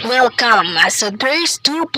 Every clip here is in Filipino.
Welcome sa Burst 2.0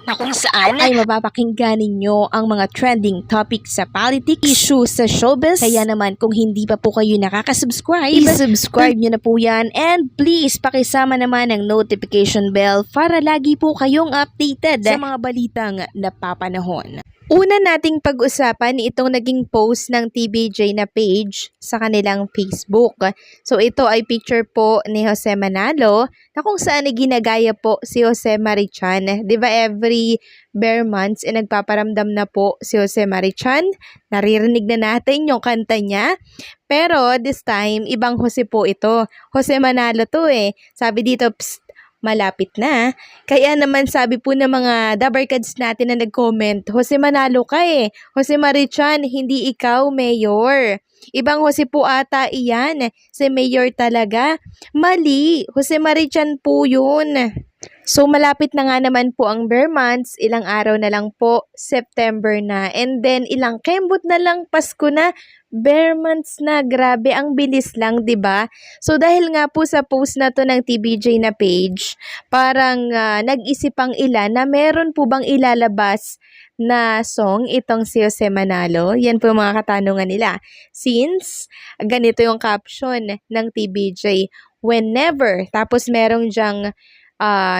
na kung saan ay mapapakinggan ninyo ang mga trending topics sa politics, issues sa showbiz. Kaya naman kung hindi pa po kayo nakaka-subscribe, i-subscribe nyo na po yan. And please, pakisama naman ang notification bell para lagi po kayong updated sa mga balitang napapanahon. Una nating pag-usapan itong naging post ng TVJ na page sa kanilang Facebook. So ito ay picture po ni Jose Manalo na kung saan ay ginagaya po si Jose Marichan. Di ba every bare months nagpaparamdam na po si Jose Marichan? Naririnig na natin yung kanta niya. Pero this time, ibang Jose po ito. Jose Manalo to eh. Sabi dito, psst, malapit na. Kaya naman sabi po ng mga dabarkads natin na nag-comment, Jose Manalo ka eh. Jose Marichan, hindi ikaw, Mayor. Ibang Jose po ata iyan. Si Mayor talaga. Mali. Jose Marichan po yun. So malapit na nga naman po ang bare months, ilang araw na lang po, September na. And then ilang kembot na lang, Pasko na, bare months na. Grabe, ang bilis lang, 'di ba? So dahil nga po sa post na to ng TVJ na page, parang nag-isip ang ilan na meron po bang ilalabas na song itong si Jose Manalo? Yan po yung mga katanungan nila. Since ganito yung caption ng TVJ, whenever, tapos merong dyang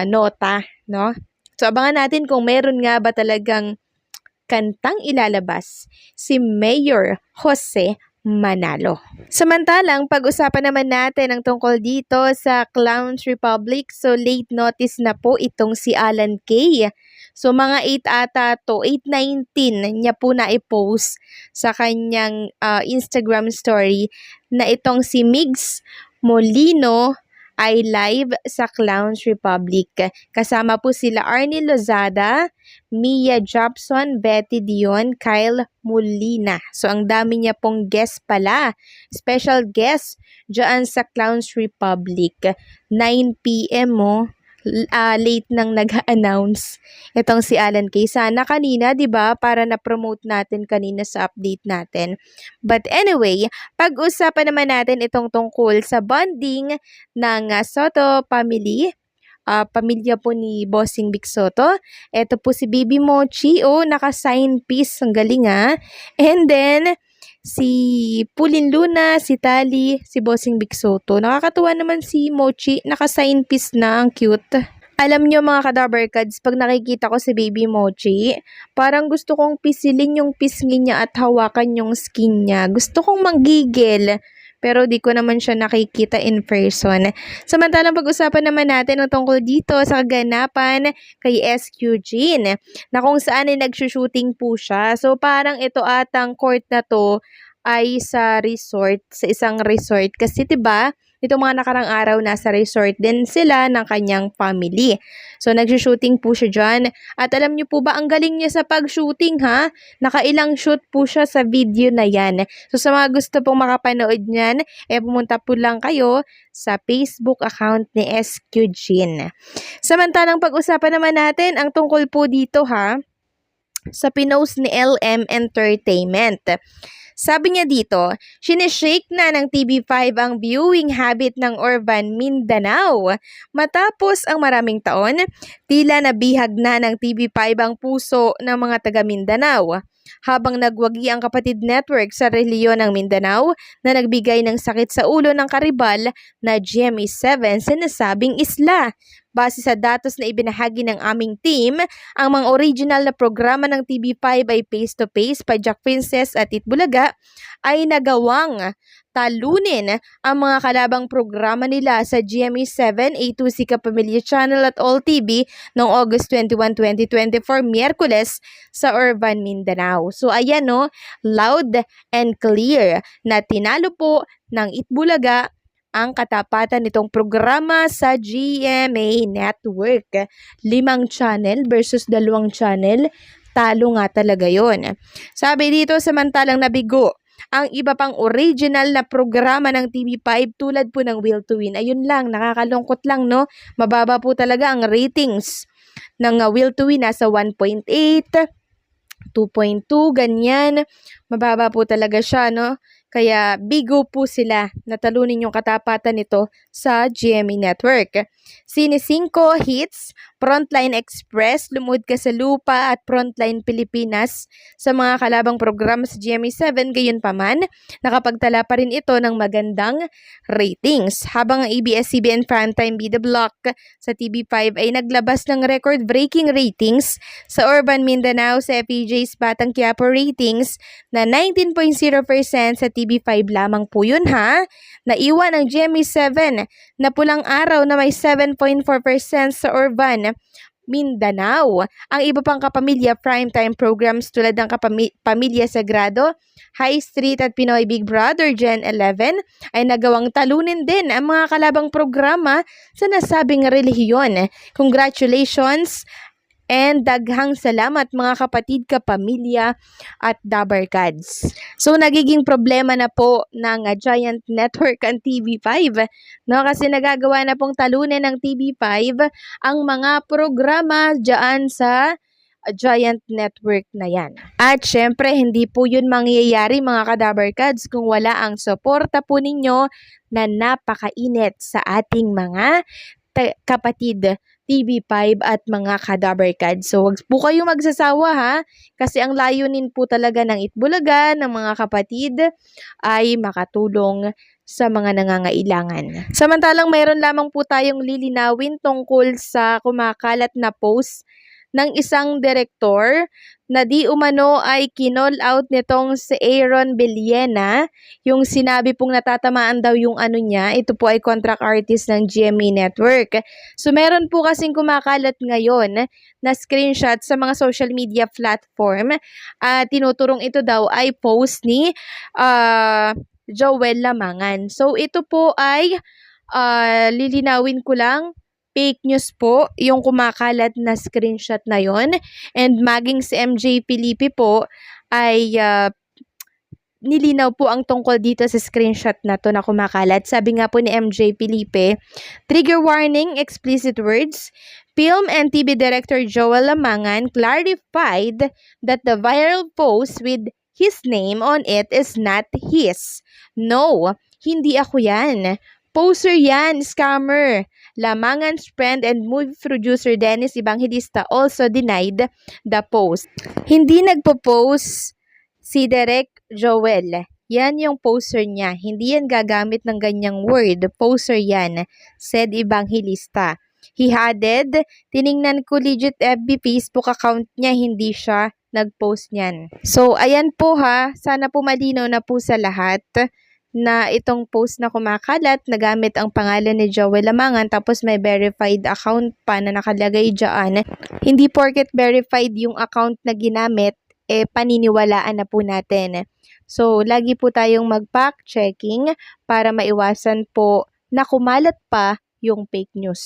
nota, no? So, abangan natin kung meron nga ba talagang kantang ilalabas si Mayor Jose Manalo. Samantalang, pag-usapan naman natin ang tungkol dito sa Clowns Republic. So, late notice na po itong si Alan Kay. So, mga 8 ata to, 8:19 niya po na i-post sa kanyang Instagram story na itong si Migs Molino ay live sa Clowns Republic. Kasama po sila Arnie Lozada, Mia Jobson, Betty Dion, Kyle Molina. So, ang dami niya pong guest pala. Special guest dyan sa Clowns Republic. 9 p.m. Late nang nag-announce itong si Alan Kay. Sana kanina, 'di ba, para na-promote natin kanina sa update natin. But anyway, pag-usapan naman natin itong tungkol sa bonding ng Soto family. Pamilya po ni Bossing Vic Soto. Ito po si Baby Mochi. Oh, naka-sign piece. Ang galing ha. And then, si Pulin Luna, si Tali, si Bossing Vic Soto. Nakakatuwa naman si Mochi. Naka-sign piece na. Ang cute. Alam nyo mga kadabarkads, pag nakikita ko si Baby Mochi, parang gusto kong pisilin yung pisngi niya at hawakan yung skin niya. Gusto kong manggigil. Pero di ko naman siya nakikita in person. Samantalang pag-usapan naman natin ang tungkol dito sa kaganapan kay SQ Jean na kung saan ay nagsushooting po siya. So parang ito atang court na to ay sa resort, sa isang resort. Kasi 'di ba itong mga nakarang araw nasa resort din sila ng kanyang family. So, nagsushooting po siya dyan. At alam niyo po ba, ang galing niya sa pag-shooting ha? Nakailang shoot po siya sa video na yan. So, sa mga gusto pong makapanood niyan, pumunta po lang kayo sa Facebook account ni SQ Jean. Samantalang pag-usapan naman natin ang tungkol po dito ha, sa pinost ni LM Entertainment. Sabi niya dito, sinishake na ng TV5 ang viewing habit ng Urban Mindanao. Matapos ang maraming taon, tila nabihag na ng TV5 ang puso ng mga taga Mindanao. Habang nagwagi ang kapatid network sa reliyon ng Mindanao na nagbigay ng sakit sa ulo ng karibal na GMA7 sinasabing isla. Base sa datos na ibinahagi ng aming team, ang mga original na programa ng TV5 ay Face to Face, Pajak Princess at Itbulaga ay nagawang talunin ang mga kalabang programa nila sa GMA7, A2 Sika Pamilya Channel at All TV noong August 21, 2024, Miyerkules sa Urban Mindanao. So ayan no, loud and clear na tinalo po ng Itbulaga ang katapatan nitong programa sa GMA Network. 5 channel versus 2 channel, talo nga talaga yon. Sabi dito, samantalang nabigo ang iba pang original na programa ng TV5 tulad po ng Will to Win. Ayun lang, nakakalungkot lang no, mababa po talaga ang ratings ng Will to Win, nasa 1.8, 2.2, ganyan. Mababa po talaga siya, no? Kaya bigo po sila na talunin yung katapatan nito sa GMA Network. Sine 5 hits, Frontline Express, Lumuhod Ka sa Lupa at Frontline Pilipinas sa mga kalabang programa sa GMA7. Gayunpaman, nakapagtala pa rin ito ng magandang ratings. Habang ang ABS-CBN Primetime Bida Block sa TV5 ay naglabas ng record-breaking ratings sa Urban Mindanao sa FPJ's Batang Quiapo ratings na 19.0% sa TV5 lamang po yun ha. Naiwan ang GMA7 na pulang araw na may 7.4% sa Urban Mindanao. Ang iba pang kapamilya primetime programs tulad ng Pamilya Sagrado, High Street at Pinoy Big Brother Gen 11 ay nagawang talunin din ang mga kalabang programa sa nasabing relihiyon. Congratulations and daghang salamat mga kapatid, kapamilya at Dabarkads. So nagiging problema na po ng Giant Network ang TV5, no? Kasi nagagawa na pong talunin ng TV5 ang mga programa dyan sa Giant Network na yan. At syempre, hindi po yun mangyayari mga Kadabarkads kung wala ang suporta po ninyo na napakainit sa ating mga kapatid TV5 at mga Kadabarkads. So, wag po kayong magsasawa ha, kasi ang layunin po talaga ng Itbulaga, ng mga kapatid, ay makatulong sa mga nangangailangan. Samantalang mayroon lamang po tayong lilinawin tungkol sa kumakalat na post ng isang direktor na di umano ay kinall out nitong si Aaron Villena, yung sinabi pong natatamaan daw yung ano niya, ito po ay contract artist ng GMA Network. So meron po kasing kumakalat ngayon na screenshot sa mga social media platform, tinuturong ito daw ay post ni Joel Lamangan. So ito po ay lilinawin ko lang, fake news po yung kumakalat na screenshot na yon, and maging si MJ Felipe po ay nilinaw po ang tungkol dito sa screenshot na to na kumakalat. Sabi nga po ni MJ Felipe, trigger warning, explicit words. Film and TV director Joel Lamangan clarified that the viral post with his name on it is not his. No, hindi ako yan. Poser yan, scammer. Lamangan's friend and movie producer Dennis Evangelista also denied the post. Hindi nagpo-post si Direk Joel. Yan yung poster niya. Hindi yan gagamit ng ganyang word. Poster yan, said Evangelista. He added, tiningnan ko legit FB Facebook account niya, hindi siya nag-post niyan. So, ayan po ha. Sana po malinaw na po sa lahat na itong post na kumakalat, nagamit ang pangalan ni Joel Lamangan tapos may verified account pa na nakalagay dyan. Hindi porket verified yung account na ginamit, paniniwalaan na po natin. So, lagi po tayong mag-fact checking para maiwasan po na kumalat pa yung fake news.